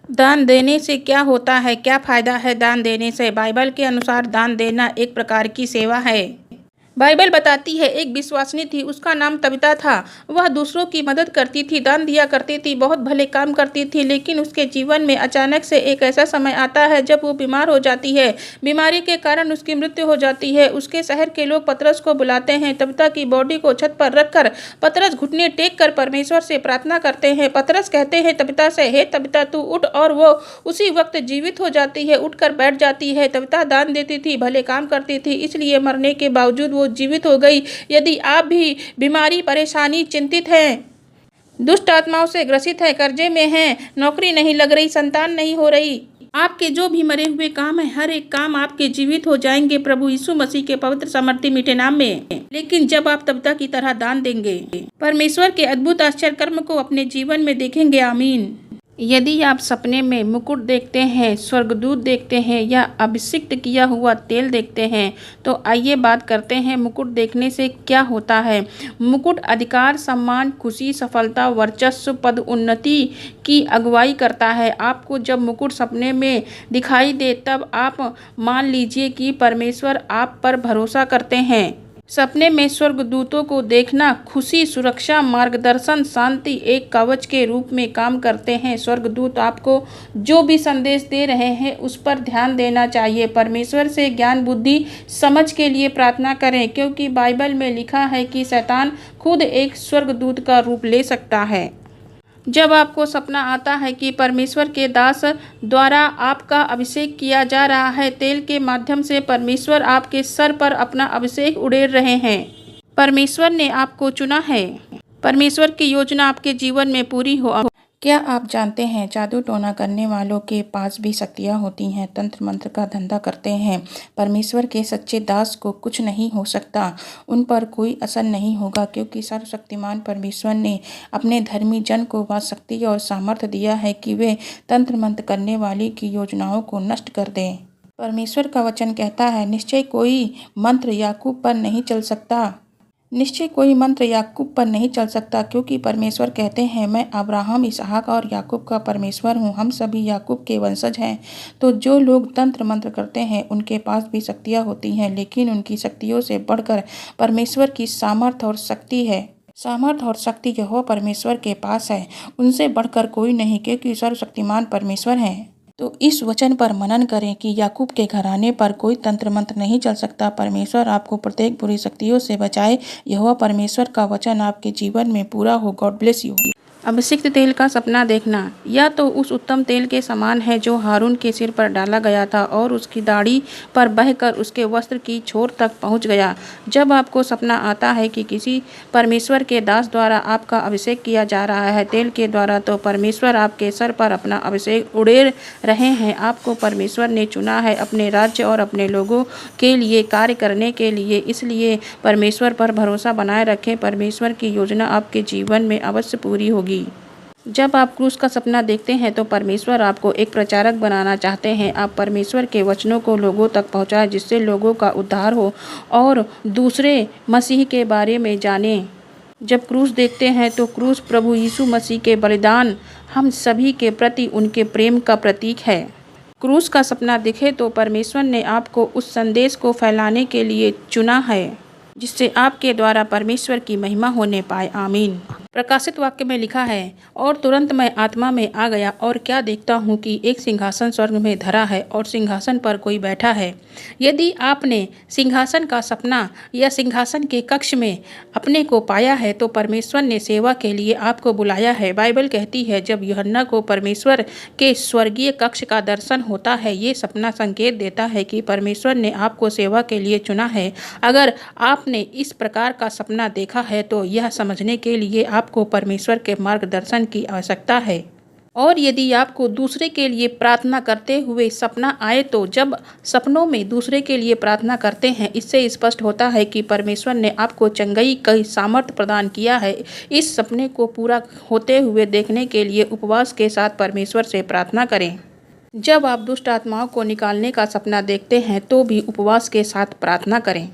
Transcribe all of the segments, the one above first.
दान देने से क्या होता है, क्या फायदा है दान देने से? बाइबल के अनुसार दान देना एक प्रकार की सेवा है। बाइबल बताती है एक विश्वासिनी थी, उसका नाम तबीता था। वह दूसरों की मदद करती थी, दान दिया करती थी, बहुत भले काम करती थी। लेकिन उसके जीवन में अचानक से एक ऐसा समय आता है जब वो बीमार हो जाती है। बीमारी के कारण उसकी मृत्यु हो जाती है। उसके शहर के लोग पतरस को बुलाते हैं। तबीता की बॉडी को छत पर रखकर पतरस घुटने टेक कर परमेश्वर से प्रार्थना करते हैं। पतरस कहते हैं तबीता से, हे तबीता तू उठ, और वो उसी वक्त जीवित हो जाती है, उठकर बैठ जाती है। तबीता दान देती थी, भले काम करती थी, इसलिए मरने के बावजूद वो जीवित हो गई। यदि आप भी बीमारी, परेशानी, चिंतित हैं, दुष्ट आत्माओं से ग्रसित है, कर्जे में हैं, नौकरी नहीं लग रही, संतान नहीं हो रही, आपके जो भी मरे हुए काम है, हर एक काम आपके जीवित हो जाएंगे प्रभु यीशु मसीह के पवित्र समर्थी मीठे नाम में। लेकिन जब आप तबता की तरह दान देंगे, परमेश्वर के अद्भुत आश्चर्य कर्म को अपने जीवन में देखेंगे। आमीन। यदि आप सपने में मुकुट देखते हैं, स्वर्गदूत देखते हैं या अभिषिक्त किया हुआ तेल देखते हैं, तो आइए बात करते हैं मुकुट देखने से क्या होता है। मुकुट अधिकार, सम्मान, खुशी, सफलता, वर्चस्व, पद उन्नति की अगुवाई करता है। आपको जब मुकुट सपने में दिखाई दे तब आप मान लीजिए कि परमेश्वर आप पर भरोसा करते हैं। सपने में स्वर्गदूतों को देखना खुशी, सुरक्षा, मार्गदर्शन, शांति एक कवच के रूप में काम करते हैं। स्वर्गदूत आपको जो भी संदेश दे रहे हैं उस पर ध्यान देना चाहिए। परमेश्वर से ज्ञान, बुद्धि, समझ के लिए प्रार्थना करें, क्योंकि बाइबल में लिखा है कि शैतान खुद एक स्वर्गदूत का रूप ले सकता है। जब आपको सपना आता है कि परमेश्वर के दास द्वारा आपका अभिषेक किया जा रहा है, तेल के माध्यम से परमेश्वर आपके सर पर अपना अभिषेक उड़ेल रहे हैं, परमेश्वर ने आपको चुना है, परमेश्वर की योजना आपके जीवन में पूरी हो। क्या आप जानते हैं जादू टोना करने वालों के पास भी शक्तियाँ होती हैं, तंत्र मंत्र का धंधा करते हैं। परमेश्वर के सच्चे दास को कुछ नहीं हो सकता, उन पर कोई असर नहीं होगा, क्योंकि सर्वशक्तिमान परमेश्वर ने अपने धर्मी जन को वह शक्ति और सामर्थ्य दिया है कि वे तंत्र मंत्र करने वाले की योजनाओं को नष्ट कर दें। परमेश्वर का वचन कहता है, निश्चय कोई मंत्र याकूब पर नहीं चल सकता, निश्चय कोई मंत्र याकूब पर नहीं चल सकता, क्योंकि परमेश्वर कहते हैं, मैं अब्राहम, इसहाक और याकूब का परमेश्वर हूँ, हम सभी याकूब के वंशज हैं। तो जो लोग तंत्र मंत्र करते हैं उनके पास भी शक्तियाँ होती हैं, लेकिन उनकी शक्तियों से बढ़कर परमेश्वर की सामर्थ्य और शक्ति है। सामर्थ्य और शक्ति यहोवा परमेश्वर के पास है, उनसे बढ़कर कोई नहीं, क्योंकि सर्वशक्तिमान परमेश्वर हैं। तो इस वचन पर मनन करें कि याकूब के घराने पर कोई तंत्र मंत्र नहीं चल सकता। परमेश्वर आपको प्रत्येक बुरी शक्तियों से बचाए। यहोवा परमेश्वर का वचन आपके जीवन में पूरा हो। God bless you. अभिषिक्त तेल का सपना देखना या तो उस उत्तम तेल के समान है जो हारून के सिर पर डाला गया था और उसकी दाढ़ी पर बहकर उसके वस्त्र की छोर तक पहुंच गया। जब आपको सपना आता है कि किसी परमेश्वर के दास द्वारा आपका अभिषेक किया जा रहा है तेल के द्वारा, तो परमेश्वर आपके सर पर अपना अभिषेक उड़ेल रहे हैं। आपको परमेश्वर ने चुना है अपने राज्य और अपने लोगों के लिए कार्य करने के लिए, इसलिए परमेश्वर पर भरोसा बनाए रखें। परमेश्वर की योजना आपके जीवन में अवश्य पूरी होगी। जब आप क्रूस का सपना देखते हैं तो परमेश्वर आपको एक प्रचारक बनाना चाहते हैं। आप परमेश्वर के वचनों को लोगों तक पहुंचाएं, जिससे लोगों का उद्धार हो और दूसरे मसीह के बारे में जानें। जब क्रूस देखते हैं तो क्रूस प्रभु यीशु मसीह के बलिदान हम सभी के प्रति उनके प्रेम का प्रतीक है। क्रूस का सपना दिखे तो परमेश्वर ने आपको उस संदेश को फैलाने के लिए चुना है, जिससे आपके द्वारा परमेश्वर की महिमा होने पाए। आमीन। प्रकाशित वाक्य में लिखा है, और तुरंत मैं आत्मा में आ गया और क्या देखता हूँ कि एक सिंहासन स्वर्ग में धरा है और सिंहासन पर कोई बैठा है। यदि आपने सिंहासन का सपना या सिंहासन के कक्ष में अपने को पाया है तो परमेश्वर ने सेवा के लिए आपको बुलाया है। बाइबल कहती है, जब यूहन्ना को परमेश्वर के स्वर्गीय कक्ष का दर्शन होता है, ये सपना संकेत देता है कि परमेश्वर ने आपको सेवा के लिए चुना है। अगर आपने इस प्रकार का सपना देखा है तो यह समझने के लिए आपको परमेश्वर के मार्गदर्शन की आवश्यकता है। और यदि आपको दूसरे के लिए प्रार्थना करते हुए सपना आए तो जब सपनों में दूसरे के लिए प्रार्थना करते हैं, इससे स्पष्ट होता है कि परमेश्वर ने आपको चंगाई की सामर्थ्य प्रदान किया है। इस सपने को पूरा होते हुए देखने के लिए उपवास के साथ परमेश्वर से प्रार्थना करें। जब आप दुष्ट आत्माओं को निकालने का सपना देखते हैं तो भी उपवास के साथ प्रार्थना करें।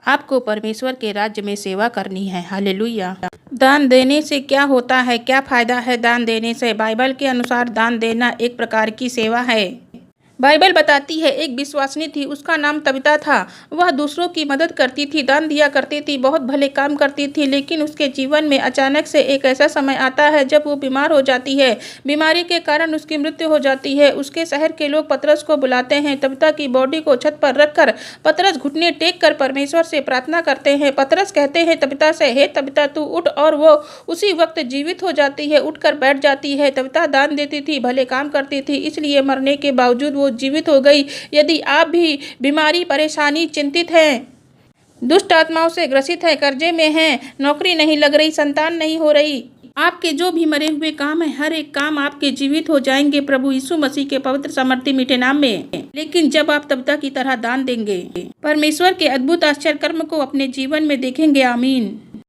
आपको परमेश्वर के राज्य में सेवा करनी है। हालेलुया। दान देने से क्या होता है, क्या फायदा है दान देने से? बाइबल के अनुसार दान देना एक प्रकार की सेवा है। बाइबल बताती है एक विश्वासिनी थी, उसका नाम तबीता था। वह दूसरों की मदद करती थी, दान दिया करती थी, बहुत भले काम करती थी। लेकिन उसके जीवन में अचानक से एक ऐसा समय आता है जब वो बीमार हो जाती है। बीमारी के कारण उसकी मृत्यु हो जाती है। उसके शहर के लोग पतरस को बुलाते हैं। तबीता की बॉडी को छत पर रखकर पतरस घुटने टेक कर परमेश्वर से प्रार्थना करते हैं। पतरस कहते हैं तबीता से, हे तबीता तू उठ, और वो उसी वक्त जीवित हो जाती है, उठकर बैठ जाती है। तबीता दान देती थी, भले काम करती थी, इसलिए मरने के बावजूद वो जीवित हो गई। यदि आप भी बीमारी, परेशानी, चिंतित हैं, दुष्ट आत्माओं से ग्रसित है, कर्जे में हैं, नौकरी नहीं लग रही, संतान नहीं हो रही, आपके जो भी मरे हुए काम है, हर एक काम आपके जीवित हो जाएंगे प्रभु यीशु मसीह के पवित्र सामर्थ्य मीठे नाम में। लेकिन जब आप तबीता की तरह दान देंगे, परमेश्वर के अद्भुत आश्चर्य कर्म को अपने जीवन में देखेंगे। आमीन।